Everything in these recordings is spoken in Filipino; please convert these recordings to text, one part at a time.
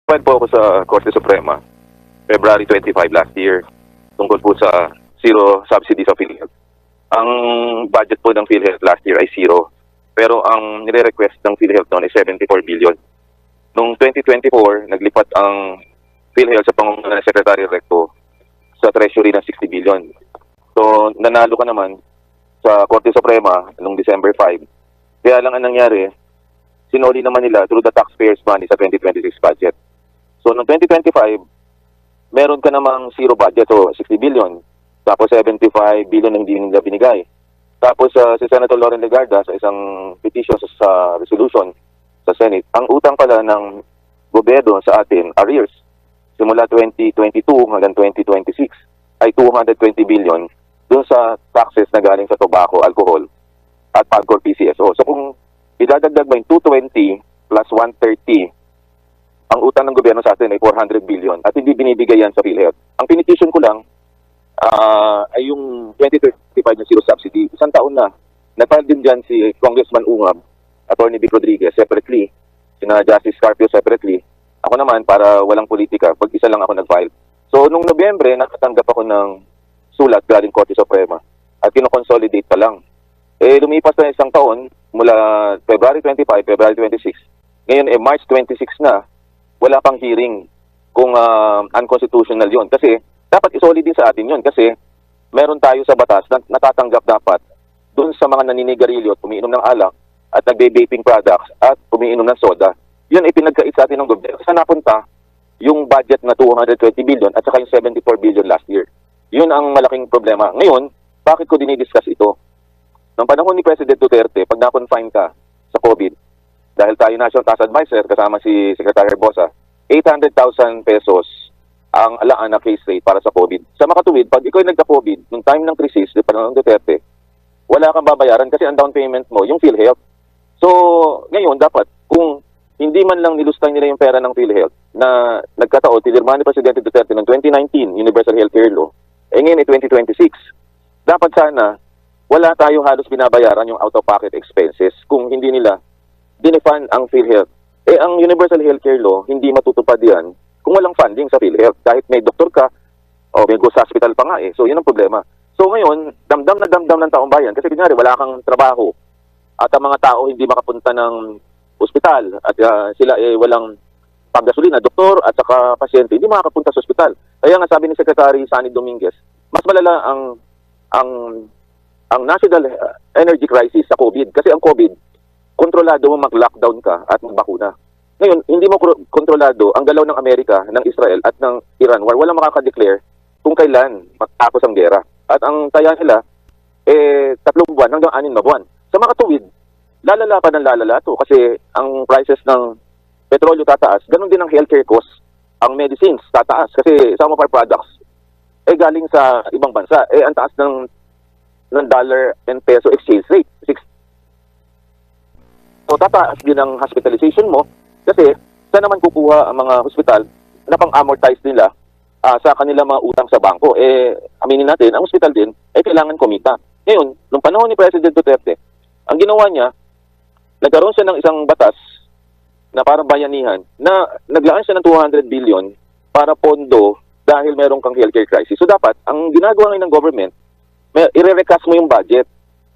Nag-file po ako sa Korte Suprema, February 25 last year, tungkol po sa zero subsidy sa PhilHealth. Ang budget po ng PhilHealth last year ay zero, pero ang nire-request ng PhilHealth noon ay 74 billion. Noong 2024, naglipat ang PhilHealth sa pangunguna ng Secretary Recto sa Treasury ng 60 billion. So, nanalo ka naman sa Korte Suprema noong December 5. Kaya lang ang nangyari, sinoli naman nila through the taxpayers' money sa 2026 budget. So, noong 2025, meron ka namang zero budget, so 60 billion. Tapos 75 billion na hindi nila binigay. Tapos si Senator Loren Legarda sa isang petition sa resolution sa Senate, ang utang pala ng gobyerno sa atin, arrears, simula 2022 hanggang 2026, ay 220 billion dun sa taxes na galing sa tobacco, alcohol, at PAGCOR PCSO. So kung idadagdag ba yung 220 plus 130, ang utang ng gobyerno sa atin ay 400 billion at hindi binibigay yan sa PhilHealth. Ang pinetition ko lang ay yung 2035 na zero subsidy. Isang taon na. Nag-file din dyan si Congressman Ungab, Attorney Vic Rodriguez separately, sina Justice Carpio separately. Ako naman, para walang politika, pag-isa lang ako nag-file. So, nung Nobyembre, nakatanggap ako ng sulat galing Korte Suprema at kinoconsolidate pa lang. Lumipas na isang taon, mula February 25, February 26. Ngayon, March 26 na, wala pang hearing kung unconstitutional yon. Kasi, dapat isolid din sa atin yun. Kasi, meron tayo sa batas na natatanggap dapat dun sa mga naninigarilyo at umiinom ng alak at nagbe-vaping products at umiinom ng soda. Yun ay pinagkait sa atin ng gobyerno. Saan napunta yung budget na 220 billion at saka yung 74 billion last year? Yun ang malaking problema. Ngayon, bakit ko dinidiscuss ito? Noong panahon ni President Duterte, pag na-confine ka sa COVID, dahil tayo National Tax Advisor kasama si Secretary Herbosa, 800,000 pesos ang alaan na case rate para sa COVID. Sa makatuwid, pag ikaw ay nagka-COVID, nung time ng crisis, di panahon ng Duterte, wala kang babayaran kasi ang down payment mo, yung PhilHealth. So, ngayon, dapat, kung hindi man lang nilustay nila yung pera ng PhilHealth na nagkataon, tinirmahan ni Presidente Duterte noong 2019, Universal Healthcare Law, ngayon ay 2026. Dapat sana, wala tayo halos binabayaran yung out-of-pocket expenses kung hindi nila dinefund ang PhilHealth. Ang Universal Healthcare Law, hindi matutupad yan kung walang funding sa PhilHealth. Kahit may doktor ka, o may ghost hospital pa nga So, yun ang problema. So, ngayon, damdam na damdam ng taong bayan. Kasi kunyari, wala kang trabaho. At ang mga tao hindi makapunta ng ospital. At sila walang panggasolina, doktor at saka pasyente, hindi makakapunta sa ospital. Kaya nga sabi ni Secretary Sunny Dominguez, mas malala ang national energy crisis sa COVID. Kasi ang COVID, kontrolado mo mag-lockdown ka at magbakuna. Ngayon, hindi mo kontrolado ang galaw ng Amerika, ng Israel at ng Iran war. Walang makaka-declare kung kailan matapos ang gera. At ang taya nila, 3 buwan hanggang 6 na buwan. Sa mga tuwid, lalala pa ng lalala to kasi ang prices ng petrolyo tataas. Ganon din ang healthcare cost. Ang medicines tataas kasi some of our products galing sa ibang bansa. Ang taas ng dollar and peso exchange rate. So tataas din ang hospitalization mo. Kasi, saan naman kukuha ang mga hospital na pang-amortize nila sa kanilang mga utang sa bangko? Aminin natin, ang hospital din, kailangan kumita. Ngayon, nung panahon ni President Duterte, ang ginawa niya, nagkaroon siya ng isang batas na parang bayanihan na naglaan siya ng 200 billion para pondo dahil meron kang healthcare crisis. So dapat, ang ginagawa ngayon ng government, i-recast mo yung budget.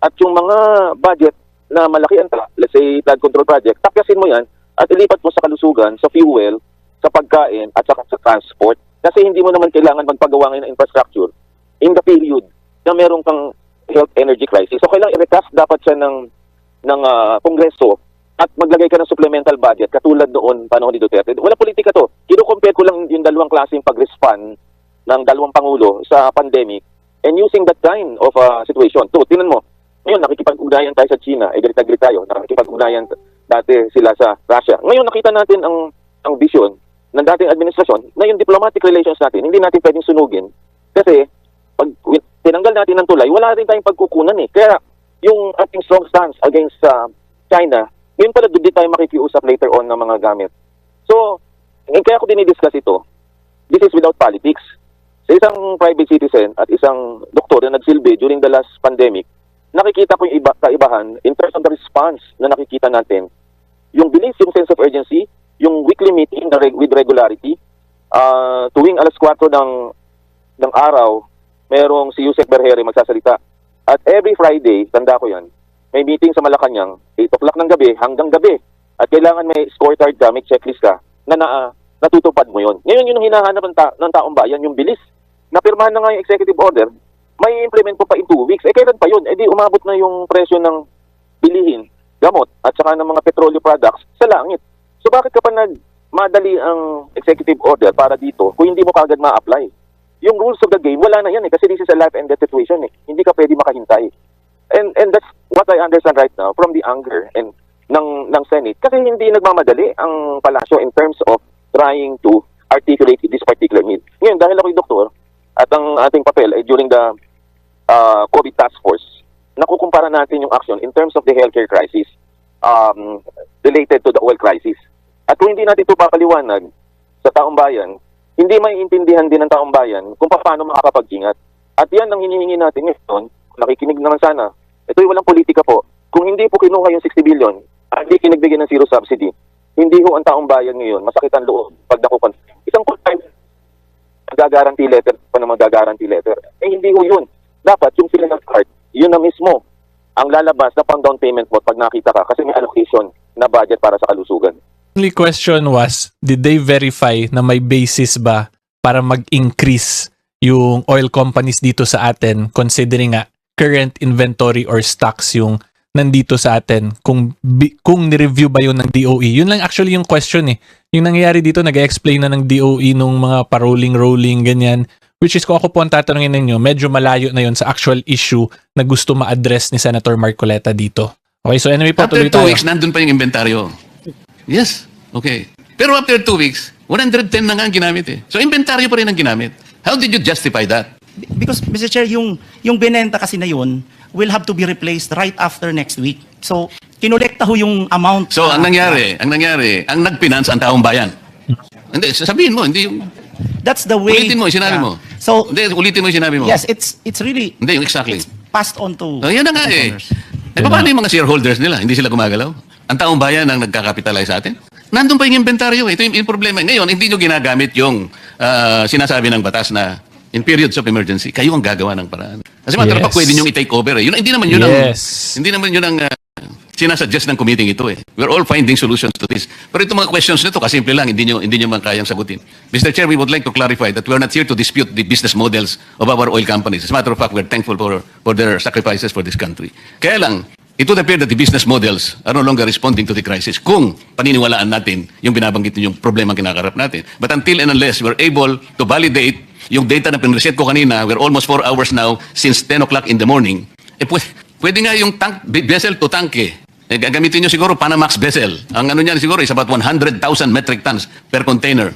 At yung mga budget na malaki ang let's say flood control project, takyasin mo yan at ilipat mo sa kalusugan, sa fuel, sa pagkain, at sa transport. Kasi hindi mo naman kailangan magpagawa ngayon ng infrastructure in the period na meron kang health energy crisis. So kailangan i-recast dapat siya ng Kongreso at maglagay ka ng supplemental budget katulad noon panahon ni Duterte. Wala politika to. Kino-compare ko lang yung dalawang klaseng pag-respond ng dalawang pangulo sa pandemic and using that kind of situation. So, tinan mo, ngayon nakikipag-ugnayan tayo sa China, galit na galit tayo, nakikipag-ugnayan dati sila sa Russia. Ngayon nakita natin ang vision ng dating administrasyon na yung diplomatic relations natin, hindi natin pwedeng sunugin. Kasi pag tinanggal natin ng tulay, wala rin tayong pagkukunan Kaya yung ating strong stance against China, ngayon pala doon din tayo makikiusap later on ng mga gamit. So, kaya ko dinidiscuss ito, this is without politics. Sa isang private citizen at isang doktor na nagsilbi during the last pandemic, nakikita ko yung kaibahan in terms of the response na nakikita natin. Yung bilis, yung sense of urgency, yung weekly meeting with regularity. Tuwing alas 4 ng araw, merong si Yusek Berhere magsasalita. At every Friday, tanda ko yan, may meeting sa Malacanang, 8 o'clock ng gabi hanggang gabi. At kailangan may scorecard ka, may checklist ka, na natutupad mo yon. Ngayon, yun ang hinahanap ng taong bayan, yung bilis. Napirmahan na nga yung executive order, may implement po pa in 2 weeks. Kailan pa yun? Di umabot na yung presyo ng bilihin, gamot, at saka ng mga petroleo products sa langit. So bakit ka pa madali ang executive order para dito kung hindi mo kagad ma-apply? Yung rules of the game, wala na yan kasi this is a life and death situation Hindi ka pwede makahintay. And that's what I understand right now from the anger and ng Senate. Kasi hindi nagmamadali ang palasyo in terms of trying to articulate this particular need. Ngayon, dahil ako'y doktor at ang ating papel ay during the COVID task force, nakukumpara natin yung action in terms of the healthcare crisis related to the oil crisis. At kung hindi natin ito papaliwanag sa taong bayan, hindi maiintindihan din ng taong bayan kung paano makakapag-ingat. At yan ang hinihingi natin ngayon, nakikinig naman sana. Ito'y walang politika po. Kung hindi po kinuha yung 60 billion, hindi kinagbigay ng zero subsidy, hindi ho ang taong bayan ngayon masakit ang loob pag nakukonfirm. Isang full-time mag-guarantee letter pa na mag-guarantee letter. Hindi ho yun. Dapat yung sila ng card, yun na mismo ang lalabas na pang down payment mo pag nakita ka kasi may allocation na budget para sa kalusugan. Only question was, did they verify na may basis ba para mag-increase yung oil companies dito sa atin considering nga current inventory or stocks yung nandito sa atin, kung ni-review ba yun ng DOE? Yun lang actually yung question Yung nangyayari dito, nag-explain na ng DOE nung mga pa-rolling, ganyan. Which is, kung ako po ang tatanungin ninyo, medyo malayo na yun sa actual issue na gusto ma-address ni Senator Marcoleta dito. Okay, so anyway po, after tuloy 2 tayo. weeks, nandun pa yung inventaryo. Yes, okay. Pero after 2 weeks, 110 na nga ang ginamit So inventaryo pa rin ang ginamit. How did you justify that? Because, Mr. Chair, yung binenta kasi na yun will have to be replaced right after next week. So, kinolekta ho yung amount. So ang nangyari, ang nag-finance ang taong bayan. Hindi, sabihin mo, hindi yung... That's the way. Ulitin mo, sinabi mo. So, Hindi, ulitin mo yung sinabi mo. yes, it's really Hindi, yung exactly. passed on to... Yan na nga owners. paano yung mga shareholders nila? Hindi sila gumagalaw? Ang taong bayan ang nagkakapitalize sa atin? Nandun pa yung inventaryo Ito yung problema. Ngayon, hindi nyo ginagamit yung sinasabi ng batas na in periods of emergency, kayo ang gagawa ng paraan. Kasi matter of fact, pwede nyo i-take over Yun, hindi naman yun ang sinasuggest ng committee ito We're all finding solutions to this. Pero itong mga questions nito, kasimple lang, hindi nyo man kayang sagutin. Mr. Chair, we would like to clarify that we are not here to dispute the business models of our oil companies. As a matter of fact, we're thankful for their sacrifices for this country. Kaya lang, it would appear that the business models are no longer responding to the crisis kung paniniwalaan natin yung binabanggit yung problema kinakarap natin. But until and unless we're able to validate yung data na pinreset ko kanina, we're almost 4 hours now since 10 o'clock in the morning, pwede nga yung vessel to tank gagamitin nyo siguro Panamax vessel. Ang ano niyan siguro is about 100,000 metric tons per container.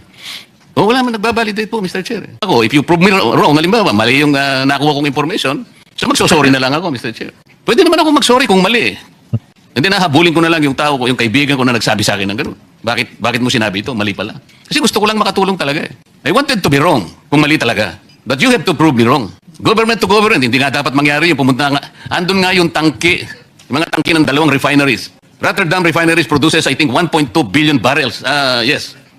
Wala man nagbabalidate po, Mr. Chair. Ako, if you prove me wrong, halimbawa, mali yung nakuha kong information, so magsosorry na lang ako, Mr. Chair. Pwede naman ako magsorry kung mali Hindi nahabulin ko na lang yung tao ko, yung kaibigan ko na nagsabi sa akin ng gano'n. Bakit mo sinabi ito? Mali pala. Kasi gusto ko lang makatulong talaga I wanted to be wrong kung mali talaga. But you have to prove me wrong. Government to government, hindi nga dapat mangyari yung pumunta nga. Andun nga yung tangke, yung mga tangke ng 2 refineries. Rotterdam refineries produces, I think, 1.2 billion barrels,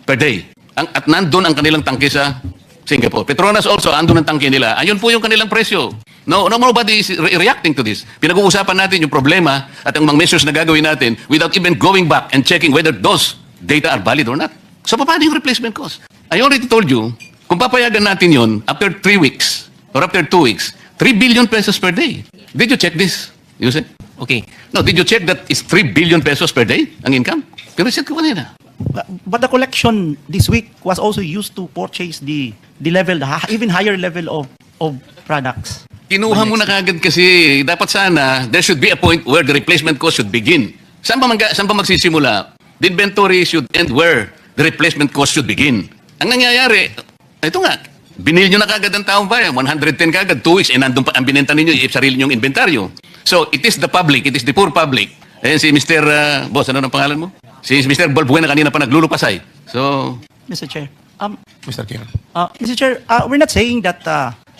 per day. At nandun ang kanilang tangke sa Singapore. Petronas also, andun ang tangke nila. Ayun po yung kanilang presyo. Nobody is reacting to this. Pinag-uusapan natin yung problema at ang mga measures na gagawin natin without even going back and checking whether those data are valid or not. So, paano yung replacement cost? I already told you, kung papayagan natin yun, after 3 weeks or after 2 weeks, 3 billion pesos per day. Did you check this? You say? Okay. No, did you check that it's 3 billion pesos per day ang income? Pero check ko kanina. But the collection this week was also used to purchase the level, even higher level of products. Kinuha mo na kagad kasi dapat sana there should be a point where the replacement cost should begin. Saan ba magsisimula? The inventory should end where the replacement cost should begin. Ang nangyayari, ito nga, binil nyo na kagad ang taong bayan, 110 kagad, 2 weeks, nandun pa ang binenta ninyo, sarili nyong inventaryo. So, it is the public, it is the poor public. Ayan si Mr. Boss, ano ang pangalan mo? Si Mr. Balbuena kanina pa naglulupasay. So, Mr. Chair. Mr. King. Mr. Chair, we're not saying that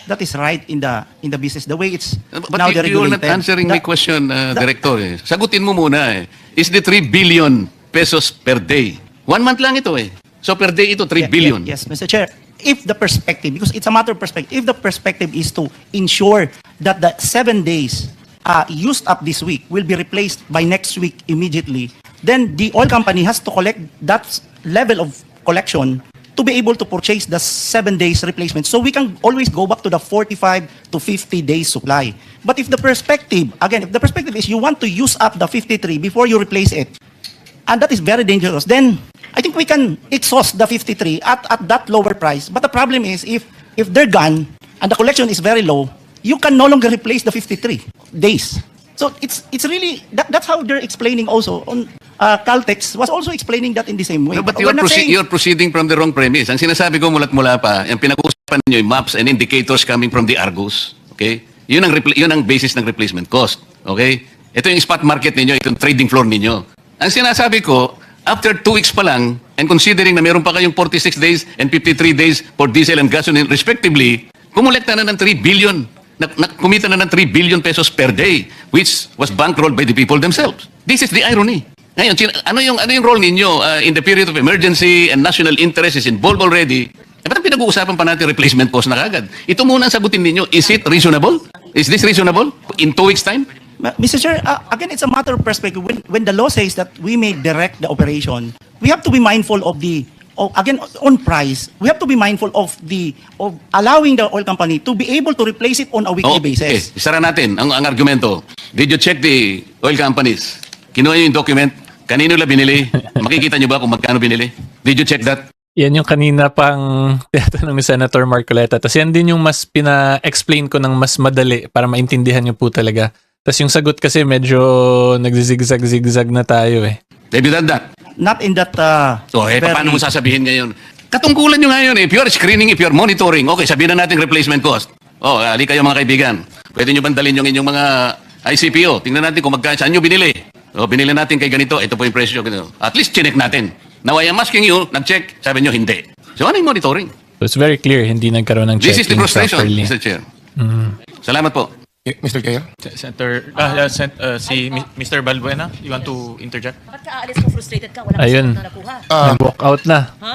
that is right in the business the way it's but now you're deregulated. not answering my question, Director. Sagutin mo muna Is the 3 billion pesos per day 1 month lang ito eh. So per day ito, 3 billion. Yes, Mr. Chair. If the perspective, because it's a matter of perspective, if the perspective is to ensure that the 7 days used up this week will be replaced by next week immediately, then the oil company has to collect that level of collection to be able to purchase the 7 days replacement. So we can always go back to the 45 to 50 days supply. But if the perspective, again, if the perspective is you want to use up the 53 before you replace it, and that is very dangerous, then I think we can exhaust the 53 at that lower price. But the problem is if they're gone and the collection is very low, you can no longer replace the 53 days. So it's really that's how they're explaining also on Caltex was also explaining that in the same way. No, but We're not saying- you're proceeding from the wrong premise. Ang sinasabi ko mulat-mula pa, yung pinag-uusapan niyo yung maps and indicators coming from the Argus. Okay? Yun ang basis ng replacement cost. Okay? Ito yung spot market ninyo, ito yung trading floor ninyo. Ang sinasabi ko, after 2 weeks pa lang, and considering na meron pa kayong 46 days and 53 days for diesel and gasoline respectively, kumulekta na ng 3 billion. Kumita na ng 3 billion pesos per day, which was bankrolled by the people themselves. This is the irony. Ngayon, ano yung role ninyo in the period of emergency and national interest is involved already? Ba't ang pinag-uusapan pa natin replacement cost na kagad? Ito muna ang sagutin ninyo. Is it reasonable? Is this reasonable? In 2 weeks' time? Mr. Chair, again, it's a matter of perspective. When the law says that we may direct the operation, we have to be mindful of again, on price, we have to be mindful of allowing the oil company to be able to replace it on a weekly basis. Okay. Isara natin ang argumento. Did you check the oil companies? Kinuha nyo yung document? Kanino nila binili? Makikita nyo ba kung magkano binili? Did you check that? Yan yung kanina pang tinatanong ni Senator Marcoleta. Tapos yan din yung mas pina-explain ko ng mas madali para maintindihan nyo po talaga. Tapos yung sagot kasi medyo nagzizigzag-zigzag na tayo eh. Have you done that? Not in that Paano mo sasabihin ngayon? Katungkulan nyo ngayon eh. If you're screening, if you're monitoring, okay, sabihin na natin replacement cost. Ali kayo mga kaibigan. Pwede nyo bandalin yung inyong mga ICPO. Tingnan natin kung saan nyo binili. Binili natin kay ganito, ito po yung presyo. Ganito. At least chinek natin. Now I am asking you, nag-check, sabi nyo hindi. So ano yung monitoring? So it's very clear, hindi nagkaroon ng This is the checking frustration, properly. Mr. Chair. Salamat po. Mr. Chair? Senator, si Mr. Balbuena, you want to interject? Bakit ka aalis kung frustrated ka? Wala Ayun. na nakuha. Nag-walk out na. Ha?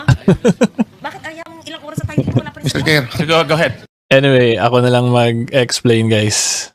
Bakit ayaw ilang oras na tayo dito wala pa rin Mr. nakuha? Chair? So go ahead. Anyway, ako na lang mag-explain, guys.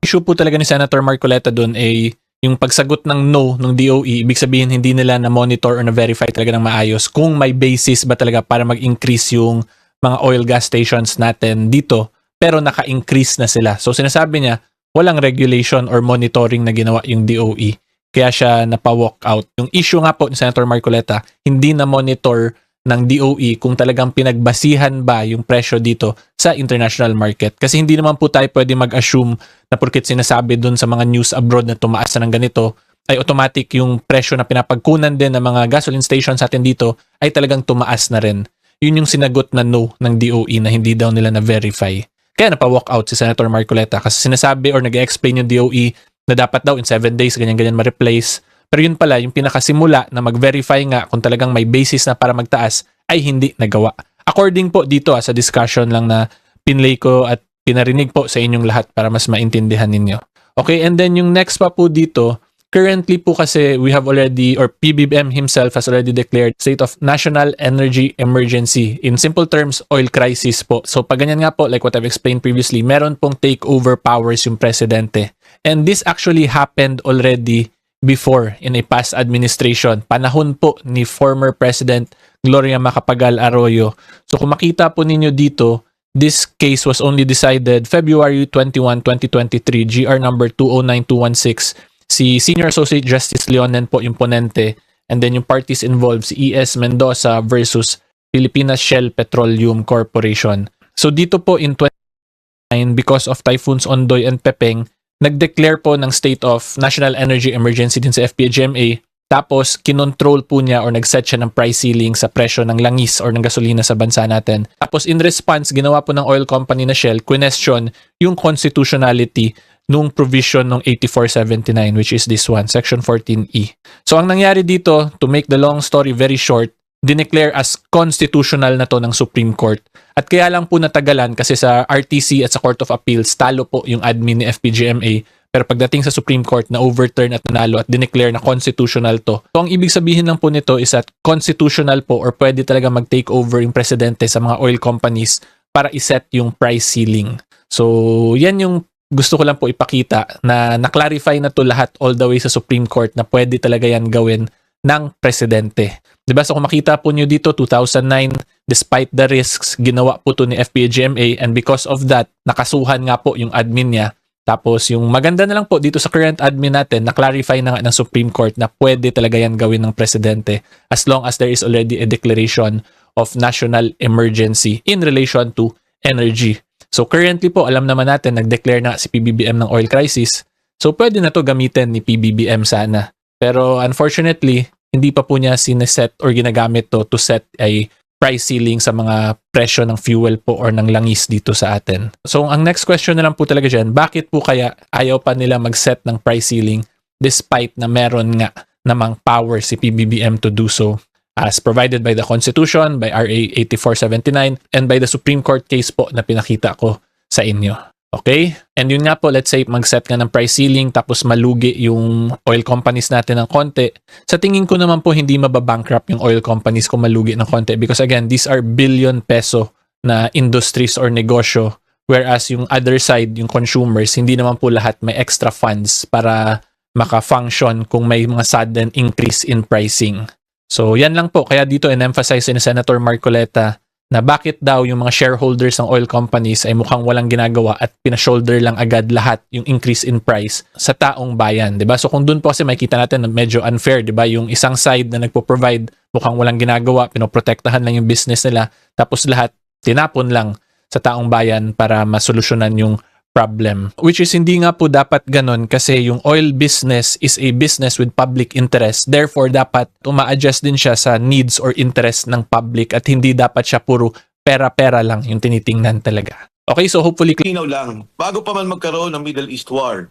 Issue po talaga ni Senator Marcoleta doon ay yung pagsagot ng no ng DOE, ibig sabihin hindi nila na-monitor or na-verify talaga ng maayos kung may basis ba talaga para mag-increase yung mga oil gas stations natin dito, pero naka-increase na sila. So sinasabi niya, walang regulation or monitoring na ginawa yung DOE. Kaya siya napa-walk out. Yung issue nga po ni Senator Marcoleta, hindi na-monitor ng DOE kung talagang pinagbasihan ba yung presyo dito sa international market. Kasi hindi naman po tayo pwede mag-assume na porket sinasabi dun sa mga news abroad na tumaas na ng ganito, ay automatic yung presyo na pinapagkunan din ng mga gasoline stations natin dito ay talagang tumaas na rin. Yun yung sinagot na no ng DOE na hindi daw nila na-verify. Kaya napa-walk out si Senator Marcoleta kasi sinasabi or nag-explain yung DOE na dapat daw in 7 days ganyan-ganyan ma-replace. Pero yun pala, yung pinakasimula na mag-verify nga kung talagang may basis na para magtaas ay hindi nagawa. According po dito sa discussion lang na pinlay ko at pinarinig po sa inyong lahat para mas maintindihan ninyo. Okay, and then yung next pa po dito, currently po kasi we have already, or PBBM himself has already declared state of national energy emergency. In simple terms, oil crisis po. So pag ganyan nga po, like what I've explained previously, meron pong takeover powers yung presidente. And this actually happened already before in a past administration. Panahon po ni former President Gloria Macapagal Arroyo. So kung makita po ninyo dito, this case was only decided February 21, 2023, GR number 209216. Si Senior Associate Justice Leonen po yung ponente, and then yung parties involved, si E.S. Mendoza versus Pilipinas Shell Petroleum Corporation. So dito po in 2009, because of Typhoons Ondoy and Pepeng, nag-declare po ng state of national energy emergency din sa FPGMA, tapos kinontrol po niya or nag-set siya ng price ceiling sa presyo ng langis or ng gasolina sa bansa natin. Tapos in response, ginawa po ng oil company na Shell, question yung constitutionality nung provision ng 8479, which is this one, Section 14E. So ang nangyari dito, to make the long story very short, dineclare as constitutional na to ng Supreme Court. At kaya lang po natagalan kasi sa RTC at sa Court of Appeals, talo po yung admin ni FPGMA. Pero pagdating sa Supreme Court na overturn at nanalo at dineclare na constitutional to. So ang ibig sabihin lang po nito is that constitutional po or pwede talaga mag-take over yung presidente sa mga oil companies para iset yung price ceiling. So yan yung gusto ko lang po ipakita na na-clarify na to lahat all the way sa Supreme Court na pwede talaga yan gawin ng presidente. Diba? So kung makita po nyo dito, 2009, despite the risks, ginawa po to ni FPA-GMA and because of that, nakasuhan nga po yung admin niya. Tapos yung maganda na lang po dito sa current admin natin, na-clarify na nga ng Supreme Court na pwede talaga yan gawin ng presidente as long as there is already a declaration of national emergency in relation to energy. So currently po, alam naman natin, nag-declare na si PBBM ng oil crisis. So pwede na to gamitin ni PBBM sana. Pero unfortunately, hindi pa po niya sineset or ginagamit to set a price ceiling sa mga presyo ng fuel po or ng langis dito sa atin. So ang next question na lang po talaga dyan, bakit po kaya ayaw pa nila mag-set ng price ceiling despite na meron nga namang power si PBBM to do so as provided by the Constitution, by RA 8479, and by the Supreme Court case po na pinakita ko sa inyo. Okay? And yun nga po, let's say mag-set ka ng price ceiling tapos malugi yung oil companies natin ng konti. Sa tingin ko naman po hindi mababankrupt yung oil companies kung malugi ng konti because again, these are billion peso na industries or negosyo whereas yung other side, yung consumers, hindi naman po lahat may extra funds para maka-function kung may mga sudden increase in pricing. So yan lang po, kaya dito in-emphasize ni Senator Marcoleta na bakit daw yung mga shareholders ng oil companies ay mukhang walang ginagawa at pinashoulder lang agad lahat yung increase in price sa taong bayan, 'di ba? So kung doon po kasi makikita natin na medyo unfair, 'di ba? Yung isang side na nagpo-provide mukhang walang ginagawa, pinoprotektahan lang yung business nila, tapos lahat tinapon lang sa taong bayan para masolusyonan yung problem. Which is hindi nga po dapat ganun kasi yung oil business is a business with public interest. Therefore, dapat uma-adjust din siya sa needs or interest ng public at hindi dapat siya puro pera-pera lang yung tinitingnan talaga. Okay, so hopefully Linaw lang, bago pa man magkaroon ng Middle East War,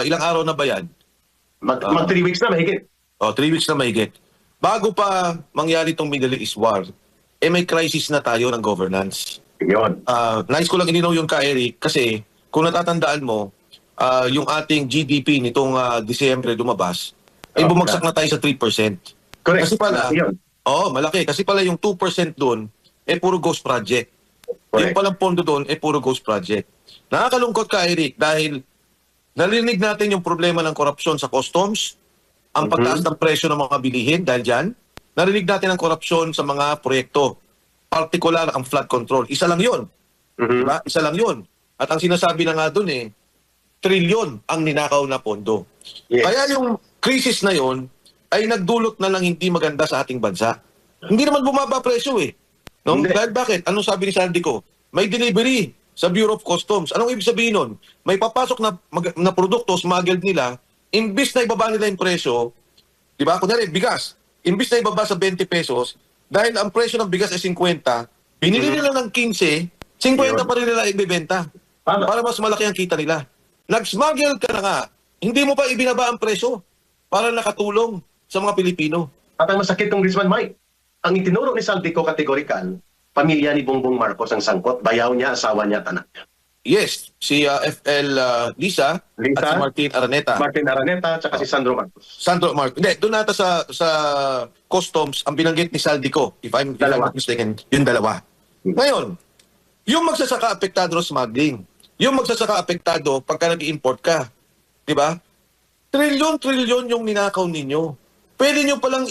ilang araw na ba yan? Mag 3 weeks na mahigit. 3 weeks na mahigit. Bago pa mangyari itong Middle East War, may crisis na tayo ng governance. Yun. Nais ko lang ininaw yun ka, Eric, kasi kung natatandaan mo, yung ating GDP nitong Disyembre lumabas, ay bumagsak na tayo sa 3%. Correct. Kasi pala, Malaki yun. malaki. Kasi pala yung 2% doon, puro ghost project. Correct. Yung palang pondo doon, puro ghost project. Nakakalungkot ka, Eric, dahil narinig natin yung problema ng korupsyon sa customs, ang pagtaas ng presyo ng mga bilihin dahil dyan. Narinig natin ang korupsyon sa mga proyekto, partikular ang flood control. Isa lang yun. Diba? Isa lang yun. At ang sinasabi na nga doon trilyon ang ninakaw na pondo. Yes. Kaya yung crisis na yon ay nagdulot na lang hindi maganda sa ating bansa. Hindi naman bumaba presyo No? Hindi. Dahil bakit? Anong sabi ni Saldico? May delivery sa Bureau of Customs. Anong ibig sabihin nun? May papasok na produkto, smuggled nila, imbis na ibaba nila yung presyo, di ba? Kunyari, bigas, imbis na ibaba sa 20 pesos, dahil ang presyo ng bigas ay 50, binili nila ng 15, 50 pa rin nila ibibenta. Tama. Para mas malaki ang kita nila. Nag-smuggle ka na nga, hindi mo pa ibinaba ang presyo para nakatulong sa mga Pilipino. At ang masakit Congressman Mike, ang itinuro ni Saldico kategorikal, pamilya ni Bongbong Marcos ang sangkot, bayaw niya, asawa niya at anak niya. Yes, si FL Lisa at Lisa, si Martin Araneta. Martin Araneta, at si Sandro Marcos. Sandro Marcos. Hindi, doon nata sa customs, ang binanggit ni Saldico, if I'm not mistaken, yung dalawa. Ngayon, yung magsasaka apektado ng smuggling, yung magsasaka apektado pagka nag-i-import ka, di ba? Trilyon yung ninakaw ninyo. Pwede nyo palang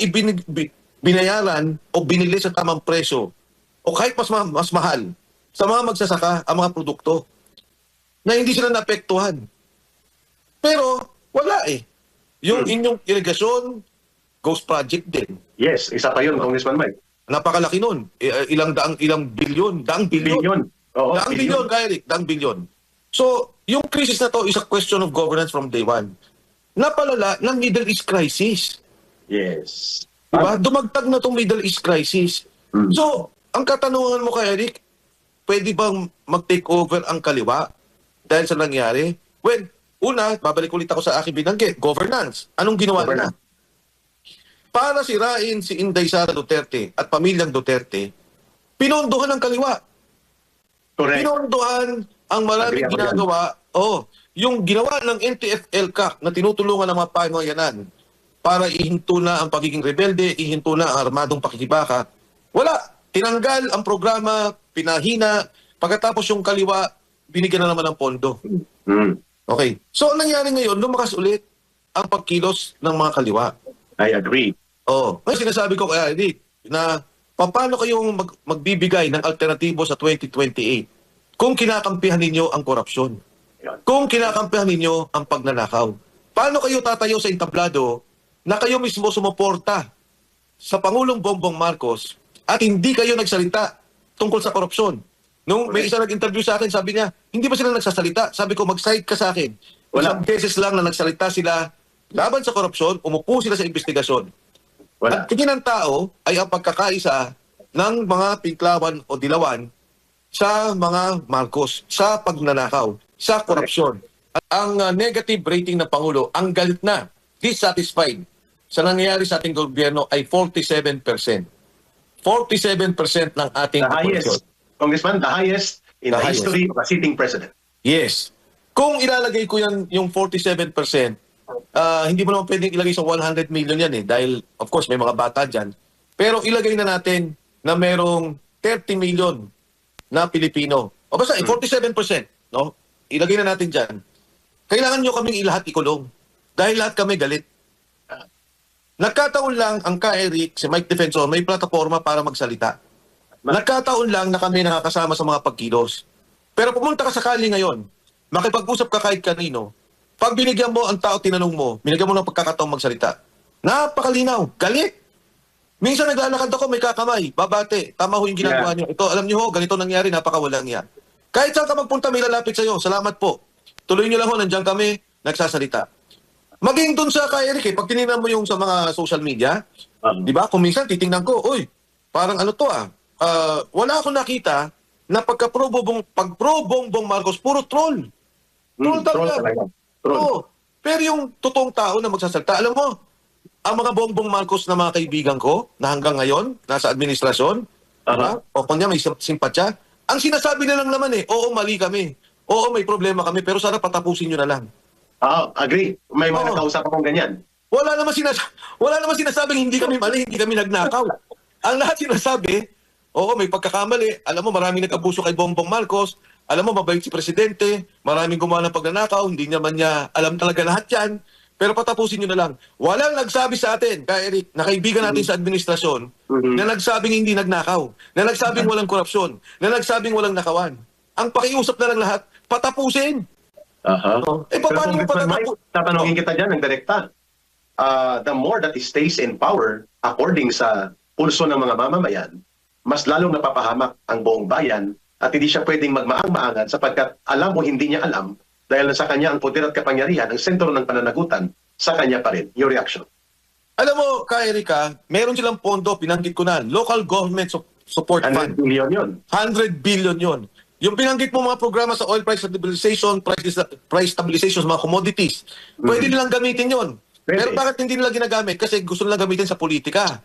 binayaran o binili sa tamang presyo o kahit mas mahal sa mga magsasaka ang mga produkto na hindi sila naapektuhan. Pero wala Yung inyong irigasyon, ghost project din. Yes, isa pa yun, Congressman Mike. Napakalaki nun. Ilang bilyon. Daang bilyon. Bilyon. Oo, Daang bilyon, Eric. Daang bilyon. So, yung crisis na to is a question of governance from day one. Napalala ng Middle East crisis. Yes. Diba? Dumagtag na tong Middle East crisis. So, ang katanungan mo kay Eric, pwede bang mag-take over ang kaliwa dahil sa nangyari? Well, una, babalik ulit ako sa aking binanggit, governance. Anong ginawa nila? Para sirain si Inday Sara Duterte at pamilyang Duterte, pinondohan ng kaliwa. Correct. Pinondohan ang maraming Agree ako ginagawa, yung ginawa ng NTF-ELCAC na tinutulungan ng mga pamayanan para ihinto na ang pagiging rebelde, ihinto na ang armadong pakikibaka. Wala. Tinanggal ang programa, pinahina, pagkatapos yung kaliwa, binigyan na naman ng pondo. Mm. Okay. So, ang nangyari ngayon, lumakas ulit ang pagkilos ng mga kaliwa. I agree. Ngayon sinasabi ko kaya, Eric, na paano kayong magbibigay ng alternatibo sa 2028 kung kinakampihan ninyo ang korupsyon? Kung kinakampihan ninyo ang pagnanakaw? Paano kayo tatayo sa entablado na kayo mismo sumuporta sa Pangulong Bongbong Marcos at hindi kayo nagsalita tungkol sa korupsyon? Nung may isa nag-interview sa akin, sabi niya, hindi ba sila nagsasalita? Sabi ko, mag-cite ka sa akin. Ilang beses lang na nagsalita sila laban sa korupsyon, umupo sila sa investigasyon. Wala. At tingin ng tao ay ang pagkakaisa ng mga pinklawan o dilawan sa mga Marcos, sa pagnanakaw, sa korupsyon. At ang negative rating ng Pangulo, ang galit na, dissatisfied sa nangyayari sa ating gobyerno ay 47%. 47% ng ating The populasyon. highest, Congressman, the highest in The the highest. history of a sitting president. Yes. Kung ilalagay ko yan, yung 47%, hindi mo naman pwedeng ilagay sa 100 million yan dahil of course may mga bata dyan. Pero ilagay na natin na merong 30 million na Pilipino. O basta 47%, no? Ilagay na natin dyan. Kailangan nyo kaming ilahat ikulong. Dahil lahat kami galit. Nagkataon lang ang ka-Eric, si Mike Defensor, may plataforma para magsalita. Nagkataon lang na kami nakakasama sa mga pagkilos. Pero pumunta ka sakali ngayon, makipag-usap ka kahit kanino, pag binigyan mo ang tao, tinanong mo, binigyan mo ng pagkakataong magsalita, napakalinaw, galit. Minsan naglalakad ako, may kakamay, babate, tama ho yung ginagawa niyo. Ito, alam niyo ho, ganito nangyari, napakawalang yan. Kahit saan ka magpunta, may lalapit sa'yo. Salamat po. Tuloy niyo lang ho, nandiyan kami, nagsasalita. Maging dun sa kay Eric, pag tinignan mo yung sa mga social media, di ba, kung minsan titingnan ko, uy, parang ano to wala akong nakita na pag-pro Bongbong Marcos, puro troll. Troll talaga. Troll. Oo. Pero yung totoong tao na magsasalita, alam mo, ang mga Bongbong Marcos na mga kaibigan ko, na hanggang ngayon, nasa administrasyon, diba? O kanya may simpatya, ang sinasabi na lang naman oo, mali kami. Oo, may problema kami, pero sana patapusin nyo na lang. Agree. May mga Oo. nakausap akong ganyan. Wala naman sinasabing hindi kami mali, hindi kami nagnakaw. Ang lahat sinasabi, oo, may pagkakamali. Alam mo, maraming nag-abuso kay Bongbong Marcos. Alam mo, mabait si Presidente. Maraming gumawa ng pagnanakaw. Hindi naman niya alam talaga lahat yan. Pero patapusin nyo na lang. Walang nagsabi sa atin, kay Eric, na kaibigan natin sa administrasyon, na nagsabing hindi nagnakaw, na nagsabing walang korupsyon, na nagsabing walang nakawan. Ang pakiusap na lang lahat, patapusin. Pero Paano mo Congressman Mike, tatanungin kita dyan ng direkta. The more that he stays in power, according sa pulso ng mga mamamayan, mas lalong napapahamak ang buong bayan at hindi siya pwedeng magmaang-maangan sapagkat alam o hindi niya alam dahil sa kanya ang poder at kapangyarihan, ang sentro ng pananagutan, sa kanya pa rin. Your reaction? Alam mo, Kay Erika, meron silang pondo, pinanggit ko na, local government support 100 fund. billion yun. 100 billion yon. Yung pinanggit mo mga programa sa oil price stabilization, price stabilization sa mga commodities, pwede nilang gamitin yon. Pwede. Pero bakit hindi nila ginagamit? Kasi gusto nilang gamitin sa politika.